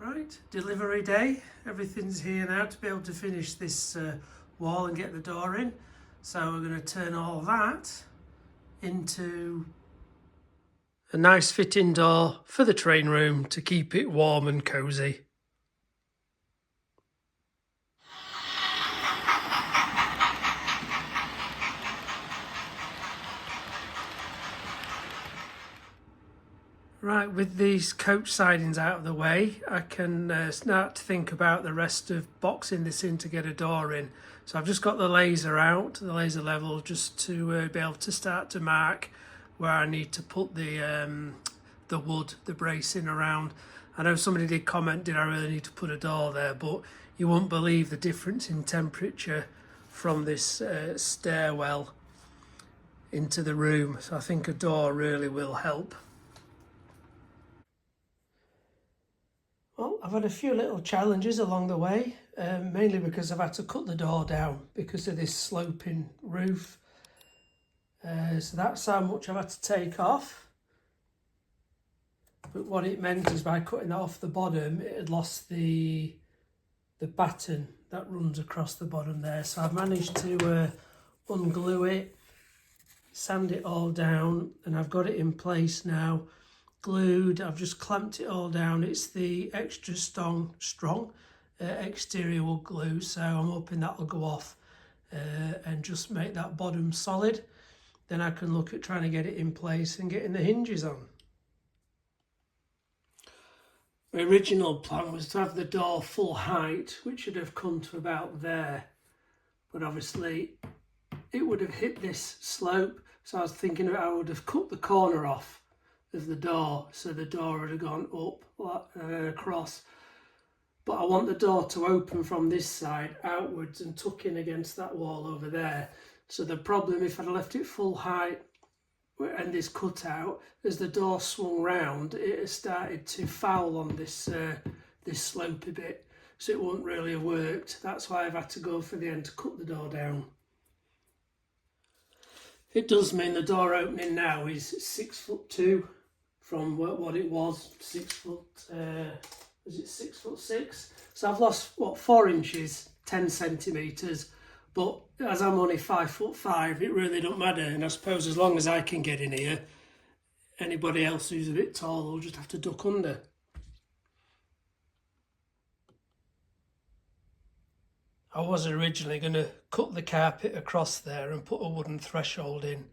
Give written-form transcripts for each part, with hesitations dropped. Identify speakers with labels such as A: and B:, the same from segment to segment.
A: Right, delivery day. Everything's here now to be able to finish this wall and get the door in. So we're going to turn all that into a nice fitting door for the train room to keep it warm and cosy. Right, with these coach sidings out of the way, I can start to think about the rest of boxing this in to get a door in. So I've just got the laser out, the laser level, just to be able to start to mark where I need to put the wood, the bracing around. I know somebody did comment, did I really need to put a door there? But you won't believe the difference in temperature from this stairwell into the room. So I think a door really will help. Well, I've had a few little challenges along the way, mainly because I've had to cut the door down because of this sloping roof. So that's how much I've had to take off. But what it meant is by cutting that off the bottom, it had lost the batten that runs across the bottom there. So I've managed to unglue it, sand it all down, and I've got it in place now. Glued. I've just clamped it all down. It's the extra strong exterior wood glue, so I'm hoping that'll go off and just make that bottom solid. Then I can look at trying to get it in place and getting the hinges on. My original plan was to have the door full height, which should have come to about there, but obviously it would have hit this slope, so I was thinking I would have cut the corner off of the door, so the door would have gone up across. But I want the door to open from this side outwards and tuck in against that wall over there. So the problem, if I'd left it full height and this cut out, as the door swung round, it has started to foul on this this slopey bit, so it won't really have worked. That's why I've had to go for the end to cut the door down. It does mean the door opening now is 6'2" from what it was, 6 foot, was it 6'6"? So I've lost, 4 inches, 10 centimetres, but as I'm only 5'5", it really don't matter. And I suppose as long as I can get in here, anybody else who's a bit tall will just have to duck under. I was originally going to cut the carpet across there and put a wooden threshold in,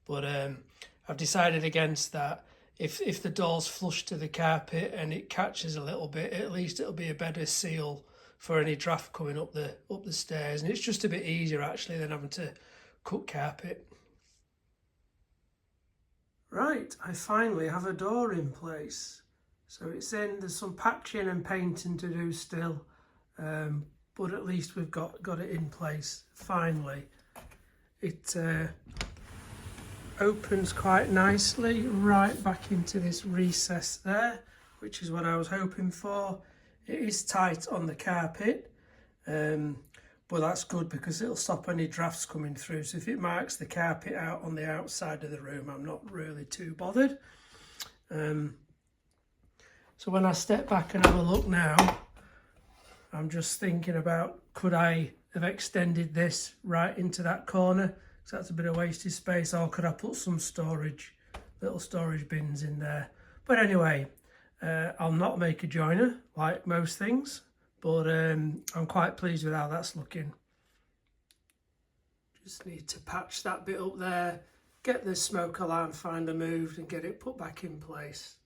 A: but I've decided against that. If the door's flush to the carpet and it catches a little bit, at least it'll be a better seal for any draft coming up the stairs, and it's just a bit easier actually than having to cut carpet. Right, I finally have a door in place. So it's in, there's some patching and painting to do still, but at least we've got it in place finally. It opens quite nicely right back into this recess there, which is what I was hoping for. It is tight on the carpet, but that's good because it'll stop any drafts coming through. So if it marks the carpet out on the outside of the room, I'm not really too bothered. So when I step back and have a look now, I'm just thinking about, could I have extended this right into that corner? So that's a bit of wasted space, or could I put some little storage bins in there? But anyway, I'll not make a joiner like most things, but I'm quite pleased with how that's looking. Just need to patch that bit up there, get the smoke alarm finder moved and get it put back in place.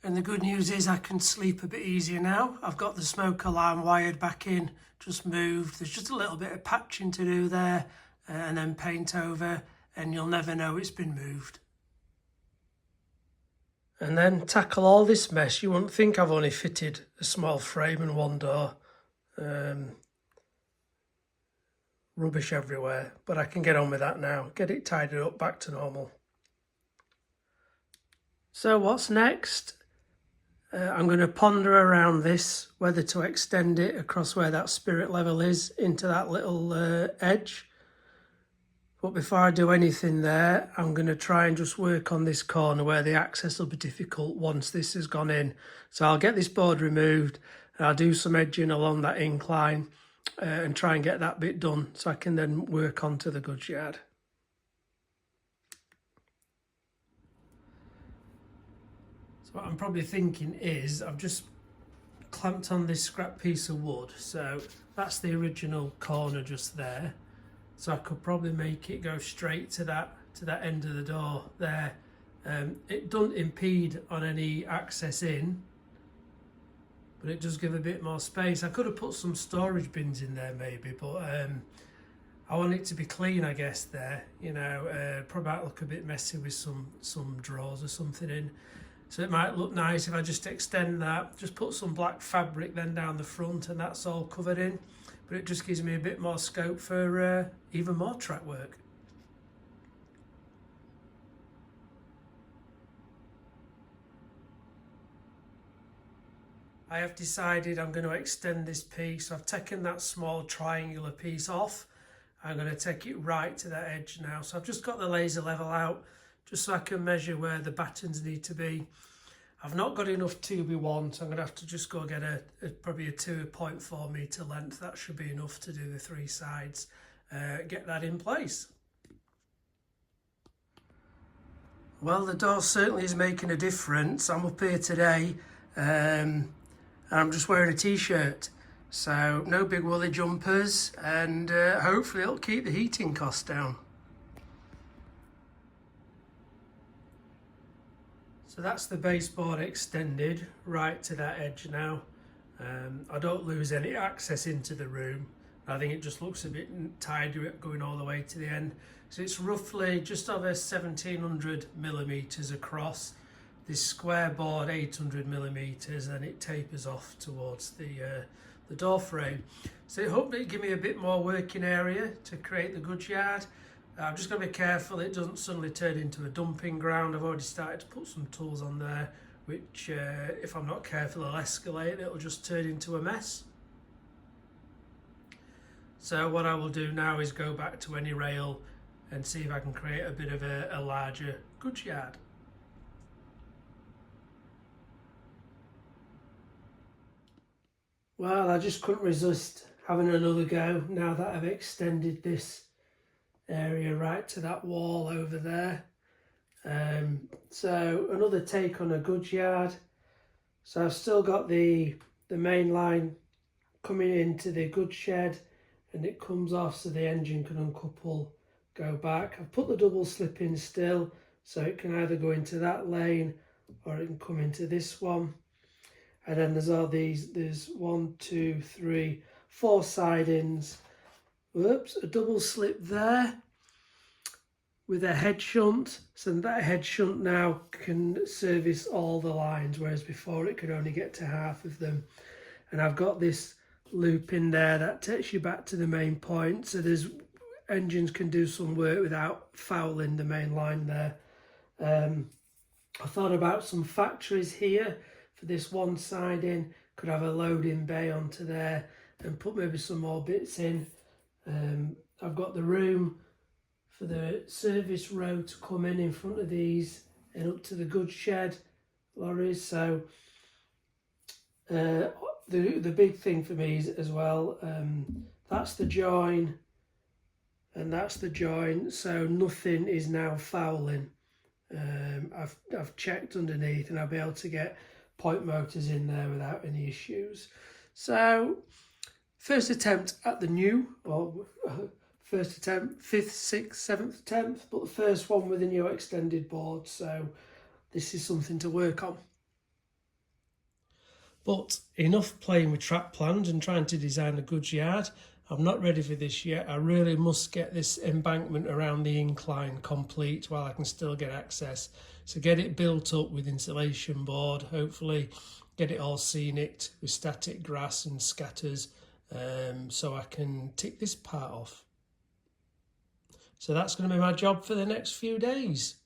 A: And the good news is I can sleep a bit easier now. I've got the smoke alarm wired back in, just moved. There's just a little bit of patching to do there and then paint over, and you'll never know it's been moved. And then tackle all this mess. You wouldn't think I've only fitted a small frame and one door. Rubbish everywhere, but I can get on with that now. Get it tidied up back to normal. So what's next? I'm going to ponder around this, whether to extend it across where that spirit level is into that little edge, But before I do anything there, I'm going to try and just work on this corner where the access will be difficult once this has gone in. So I'll get this board removed and I'll do some edging along that incline and try and get that bit done so I can then work onto the goods yard. So what I'm probably thinking is I've just clamped on this scrap piece of wood, so that's the original corner just there. So I could probably make it go straight to that end of the door there. It doesn't impede on any access in, but it does give a bit more space. I could have put some storage bins in there maybe, but I want it to be clean, I guess, there. You know, probably might look a bit messy with some drawers or something in. So it might look nice if I just extend that, just put some black fabric then down the front and that's all covered in. But it just gives me a bit more scope for even more track work. I have decided I'm going to extend this piece. I've taken that small triangular piece off. I'm going to take it right to that edge now. So I've just got the laser level out just so I can measure where the battens need to be. I've not got enough 2x1, so I'm going to have to just go get probably a 2.4 metre length. That should be enough to do the 3 sides. Get that in place. Well, the door certainly is making a difference. I'm up here today and I'm just wearing a t-shirt. So no big woolly jumpers, and hopefully it'll keep the heating costs down. So that's the baseboard extended right to that edge now. I don't lose any access into the room. I think it just looks a bit tidy going all the way to the end. So it's roughly just over 1700 millimeters across. This square board 800 millimeters, and it tapers off towards the door frame. So hopefully it'll give me a bit more working area to create the goods yard. I'm just going to be careful it doesn't suddenly turn into a dumping ground. I've already started to put some tools on there, which if I'm not careful will escalate. It'll just turn into a mess. So what I will do now is go back to AnyRail and see if I can create a bit of a larger goods yard. Well, I just couldn't resist having another go now that I've extended this area right to that wall over there. So another take on a goods yard. So I've still got the main line coming into the goods shed, and it comes off so the engine can uncouple, go back. I've put the double slip in still, so it can either go into that lane or it can come into this one. And then there's all these, there's 1, 2, 3, 4 sidings. Whoops, a double slip there with a head shunt. So that head shunt now can service all the lines, whereas before it could only get to half of them. And I've got this loop in there that takes you back to the main point. So there's engines can do some work without fouling the main line there. I thought about some factories here for this one siding. Could have a loading bay onto there and put maybe some more bits in. I've got the room for the service row to come in front of these and up to the goods shed lorries. So the big thing for me is as well, that's the join and that's the join, so nothing is now fouling. I've checked underneath and I'll be able to get point motors in there without any issues. So first attempt at the new, or first attempt, 5th, 6th, 7th attempt, but the first one with a new extended board, so this is something to work on. But enough playing with track plans and trying to design a goods yard. I'm not ready for this yet. I really must get this embankment around the incline complete while I can still get access. So get it built up with insulation board, hopefully get it all scenic with static grass and scatters, so I can tick this part off. So that's going to be my job for the next few days.